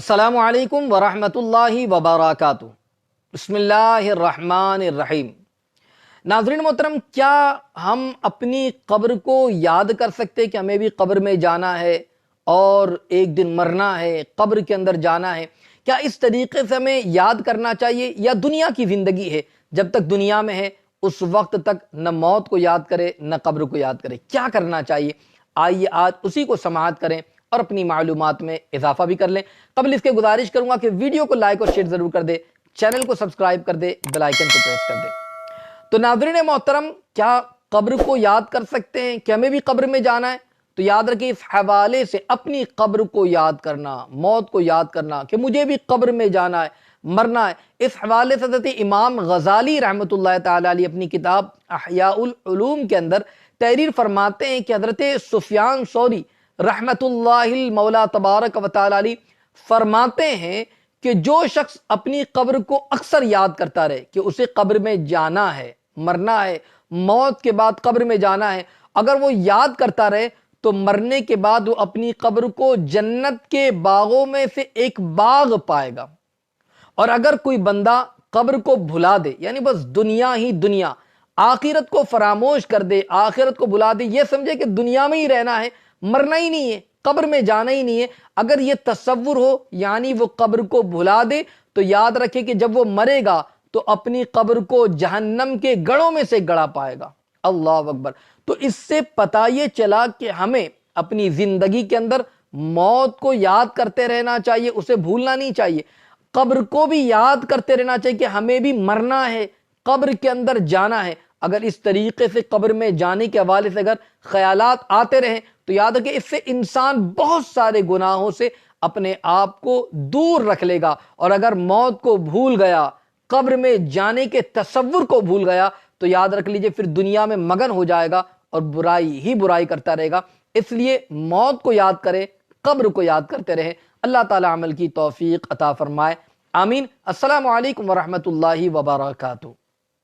السلام علیکم ورحمۃ اللہ وبرکاتہ۔ بسم اللہ الرحمن الرحیم۔ ناظرین محترم، کیا ہم اپنی قبر کو یاد کر سکتے کہ ہمیں بھی قبر میں جانا ہے اور ایک دن مرنا ہے، قبر کے اندر جانا ہے؟ کیا اس طریقے سے ہمیں یاد کرنا چاہیے، یا دنیا کی زندگی ہے، جب تک دنیا میں ہے اس وقت تک نہ موت کو یاد کرے نہ قبر کو یاد کرے؟ کیا کرنا چاہیے؟ آئیے آج اسی کو سماعت کریں اور اپنی معلومات میں اضافہ بھی کر لیں۔ قبل اس کے گزارش کروں گا کہ ویڈیو کو لائک اور شیئر ضرور کر دے، چینل کو سبسکرائب کر دے، بیل آئیکن کو پریس کر دے۔ تو ناظرین محترم، کیا قبر کو یاد کر سکتے ہیں کہ ہمیں بھی قبر میں جانا ہے؟ تو یاد رکھیں، اس حوالے سے اپنی قبر کو یاد کرنا، موت کو یاد کرنا کہ مجھے بھی قبر میں جانا ہے، مرنا ہے، اس حوالے سے حضرت امام غزالی رحمۃ اللہ تعالی علیہ اپنی کتاب احیاء العلوم کے اندر تحریر فرماتے ہیں کہ حضرت سفیان ثوری رحمۃ اللہ المولا تبارک و تعالی علیہ فرماتے ہیں کہ جو شخص اپنی قبر کو اکثر یاد کرتا رہے کہ اسے قبر میں جانا ہے، مرنا ہے، موت کے بعد قبر میں جانا ہے، اگر وہ یاد کرتا رہے تو مرنے کے بعد وہ اپنی قبر کو جنت کے باغوں میں سے ایک باغ پائے گا۔ اور اگر کوئی بندہ قبر کو بھلا دے، یعنی بس دنیا ہی دنیا، آخرت کو فراموش کر دے، آخرت کو بھلا دے، یہ سمجھے کہ دنیا میں ہی رہنا ہے، مرنا ہی نہیں ہے، قبر میں جانا ہی نہیں ہے، اگر یہ تصور ہو، یعنی وہ قبر کو بھلا دے، تو یاد رکھے کہ جب وہ مرے گا تو اپنی قبر کو جہنم کے گڑھوں میں سے گڑا پائے گا۔ اللہ اکبر۔ تو اس سے پتہ یہ چلا کہ ہمیں اپنی زندگی کے اندر موت کو یاد کرتے رہنا چاہیے، اسے بھولنا نہیں چاہیے، قبر کو بھی یاد کرتے رہنا چاہیے کہ ہمیں بھی مرنا ہے، قبر کے اندر جانا ہے۔ اگر اس طریقے سے قبر میں جانے کے حوالے سے اگر خیالات آتے رہیں تو یاد رکھیں، اس سے انسان بہت سارے گناہوں سے اپنے آپ کو دور رکھ لے گا، اور اگر موت کو بھول گیا، قبر میں جانے کے تصور کو بھول گیا، تو یاد رکھ لیجئے پھر دنیا میں مگن ہو جائے گا اور برائی ہی برائی کرتا رہے گا۔ اس لیے موت کو یاد کرے، قبر کو یاد کرتے رہے۔ اللہ تعالی عمل کی توفیق عطا فرمائے، آمین۔ السلام علیکم ورحمۃ اللہ وبرکاتہ۔